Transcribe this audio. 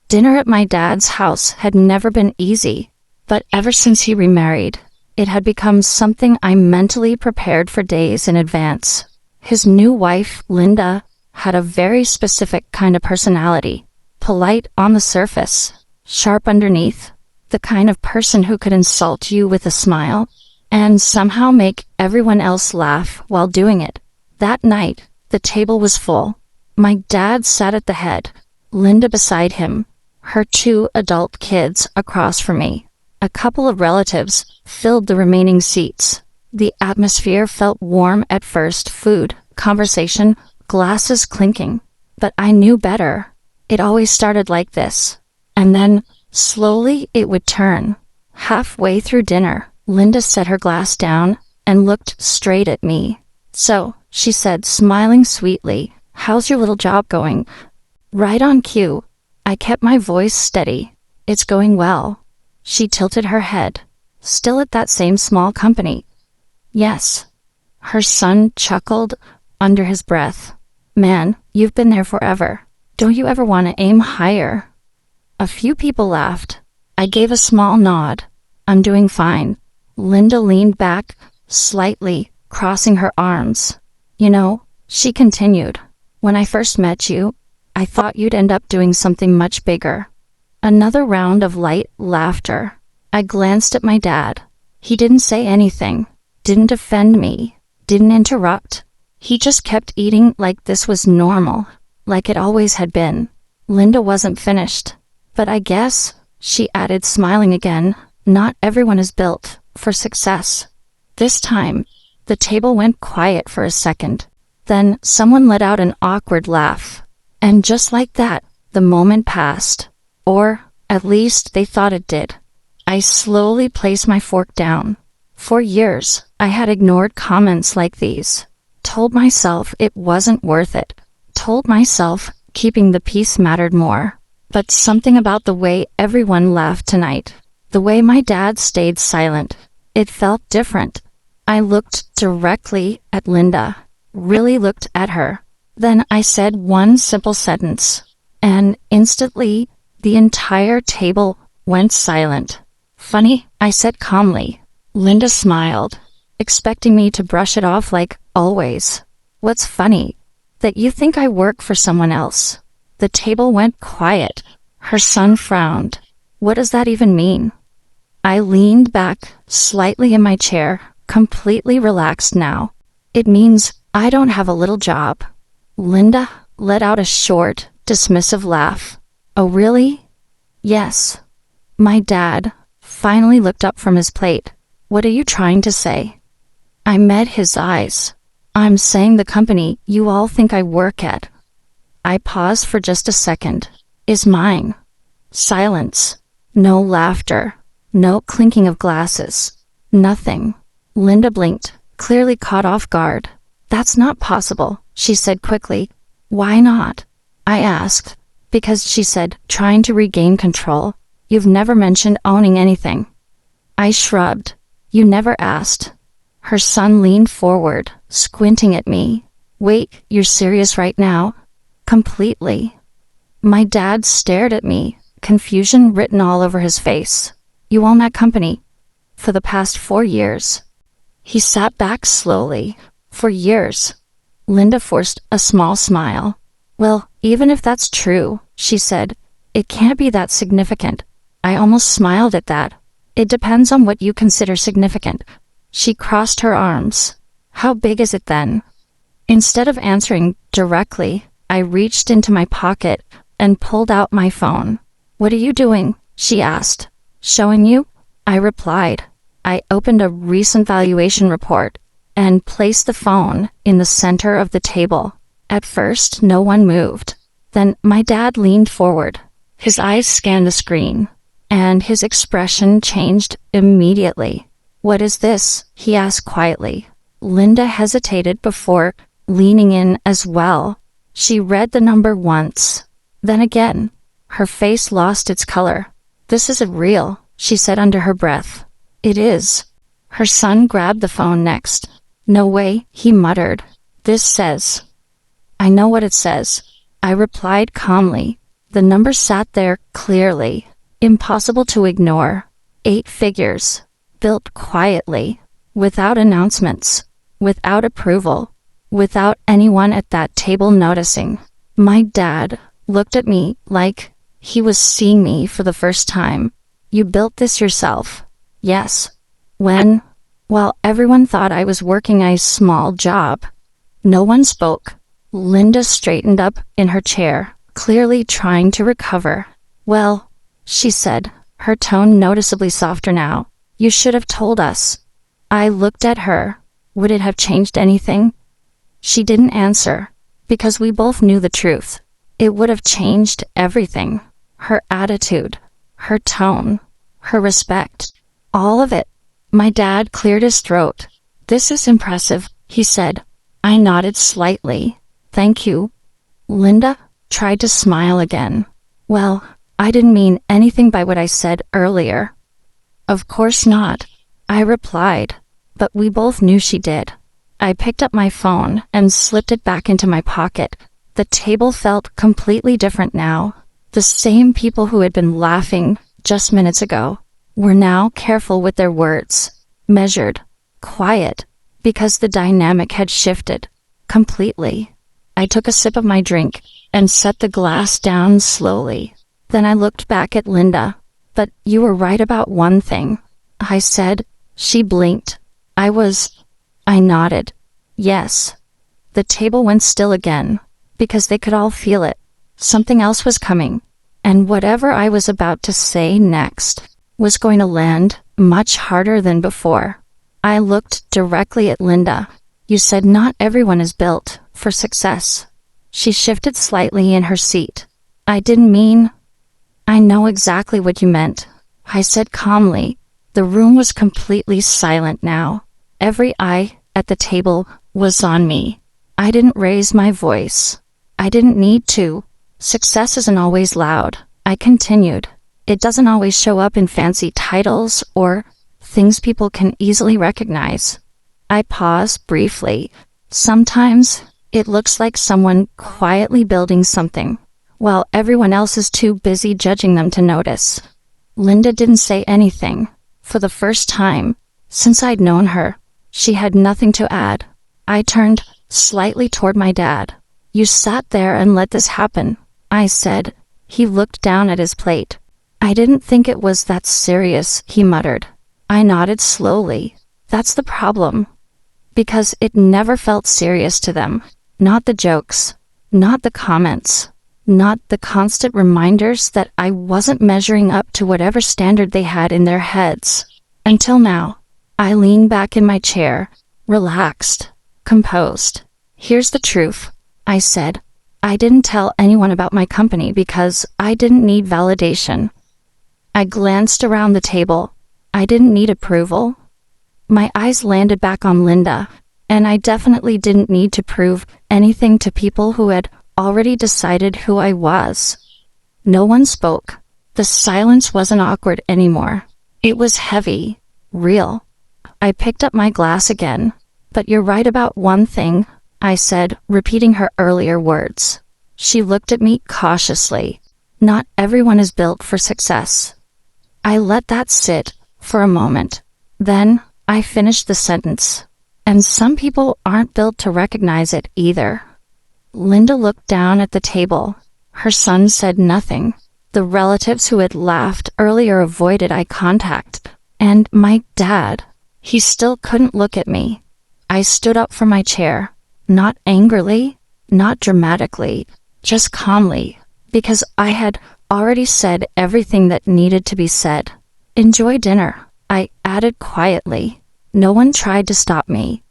Dinner at my dad's house had never been easy, but ever since he remarried, it had become something I mentally prepared for days in advance. His new wife, Linda, had a very specific kind of personality. Polite on the surface, sharp underneath, the kind of person who could insult you with a smile, and somehow make everyone else laugh while doing it. That night, the table was full. My dad sat at the head, Linda beside him, her 2 adult kids across from me. A couple of relatives filled the remaining seats. The atmosphere felt warm at first, food, conversation, glasses clinking. But I knew better. It always started like this. And then, slowly, it would turn. Halfway through dinner, Linda set her glass down and looked straight at me. "So," she said, smiling sweetly, "how's your little job going?" Right on cue. I kept my voice steady. "It's going well." She tilted her head. "Still at that same small company?" "Yes." Her son chuckled under his breath. "Man, you've been there forever. Don't you ever want to aim higher?" A few people laughed. I gave a small nod. "I'm doing fine." Linda leaned back, slightly, crossing her arms. "You know," she continued, "when I first met you, I thought you'd end up doing something much bigger." Another round of light laughter. I glanced at my dad. He didn't say anything, didn't defend me, didn't interrupt. He just kept eating like this was normal, like it always had been. Linda wasn't finished. "But I guess," she added, smiling again, "not everyone is built for success." This time, the table went quiet for a second. Then someone let out an awkward laugh. And just like that, the moment passed. Or, at least, they thought it did. I slowly placed my fork down. For years, I had ignored comments like these. Told myself it wasn't worth it. Told myself keeping the peace mattered more. But something about the way everyone laughed tonight, the way my dad stayed silent, it felt different. I looked directly at Linda, really looked at her. Then I said one simple sentence, and instantly, the entire table went silent. "Funny," I said calmly. Linda smiled, expecting me to brush it off like always. "What's funny?" "That you think I work for someone else." The table went quiet. Her son frowned. "What does that even mean?" I leaned back slightly in my chair, completely relaxed now. "It means I don't have a little job." Linda let out a short, dismissive laugh. "Oh, really?" "Yes." My dad finally looked up from his plate. "What are you trying to say?" I met his eyes. "I'm saying the company you all think I work at." I paused for just a second. "Is mine." Silence. No laughter. No clinking of glasses. Nothing. Linda blinked, clearly caught off guard. "That's not possible," she said quickly. "Why not?" I asked. "Because," she said, trying to regain control, "you've never mentioned owning anything." I shrugged. "You never asked." Her son leaned forward, squinting at me. "Wait, you're serious right now?" "Completely." My dad stared at me, confusion written all over his face. "You own that company?" "For the past 4 years." He sat back slowly. "For years." Linda forced a small smile. "Well, even if that's true," she said, "it can't be that significant." I almost smiled at that. "It depends on what you consider significant." She crossed her arms. "How big is it then?" Instead of answering directly, I reached into my pocket and pulled out my phone. "What are you doing?" she asked. "Showing you?" I replied. I opened a recent valuation report and placed the phone in the center of the table. At first, no one moved. Then my dad leaned forward. His eyes scanned the screen, and his expression changed immediately. "What is this?" he asked quietly. Linda hesitated before leaning in as well. She read the number once, then again. Her face lost its color. "This isn't real," she said under her breath. "It is." Her son grabbed the phone next. "No way," he muttered. "This says." "I know what it says," I replied calmly. The number sat there clearly, impossible to ignore. 8 figures, built quietly, without announcements, without approval, without anyone at that table noticing. My dad looked at me like he was seeing me for the first time. You built this yourself? Yes. When? While everyone thought I was working a small job. No one spoke. Linda straightened up in her chair, clearly trying to recover. Well, she said, her tone noticeably softer now. You should have told us. I looked at her. Would it have changed anything? She didn't answer, because we both knew the truth. It would have changed everything. Her attitude, her tone, her respect, all of it. My dad cleared his throat. This is impressive, he said. I nodded slightly. Thank you. Linda tried to smile again. Well, I didn't mean anything by what I said earlier. Of course not, I replied, but we both knew she did. I picked up my phone and slipped it back into my pocket. The table felt completely different now. The same people who had been laughing just minutes ago were now careful with their words, measured, quiet, because the dynamic had shifted completely. I took a sip of my drink and set the glass down slowly. Then I looked back at Linda. But you were right about one thing, I said. She blinked. I nodded. Yes. The table went still again, because they could all feel it. Something else was coming, and whatever I was about to say next was going to land much harder than before. I looked directly at Linda. You said not everyone is built for success. She shifted slightly in her seat. I didn't mean... I know exactly what you meant, I said calmly. The room was completely silent now. Every eye at the table was on me. I didn't raise my voice. I didn't need to. Success isn't always loud, I continued. It doesn't always show up in fancy titles or things people can easily recognize. I paused briefly. Sometimes it looks like someone quietly building something, while everyone else is too busy judging them to notice. Linda didn't say anything. For the first time since I'd known her, she had nothing to add. I turned slightly toward my dad. You sat there and let this happen, I said. He looked down at his plate. I didn't think it was that serious, he muttered. I nodded slowly. That's the problem. Because it never felt serious to them. Not the jokes, not the comments, not the constant reminders that I wasn't measuring up to whatever standard they had in their heads. Until now. I leaned back in my chair, relaxed, composed. Here's the truth, I said. I didn't tell anyone about my company because I didn't need validation. I glanced around the table. I didn't need approval. My eyes landed back on Linda, and I definitely didn't need to prove anything to people who had already decided who I was. No one spoke. The silence wasn't awkward anymore. It was heavy, real. I picked up my glass again. But you're right about one thing, I said, repeating her earlier words. She looked at me cautiously. Not everyone is built for success. I let that sit for a moment. Then I finished the sentence. And some people aren't built to recognize it either. Linda looked down at the table. Her son said nothing. The relatives who had laughed earlier avoided eye contact. And my dad, he still couldn't look at me. I stood up from my chair, not angrily, not dramatically, just calmly, because I had already said everything that needed to be said. Enjoy dinner, I added quietly. No one tried to stop me.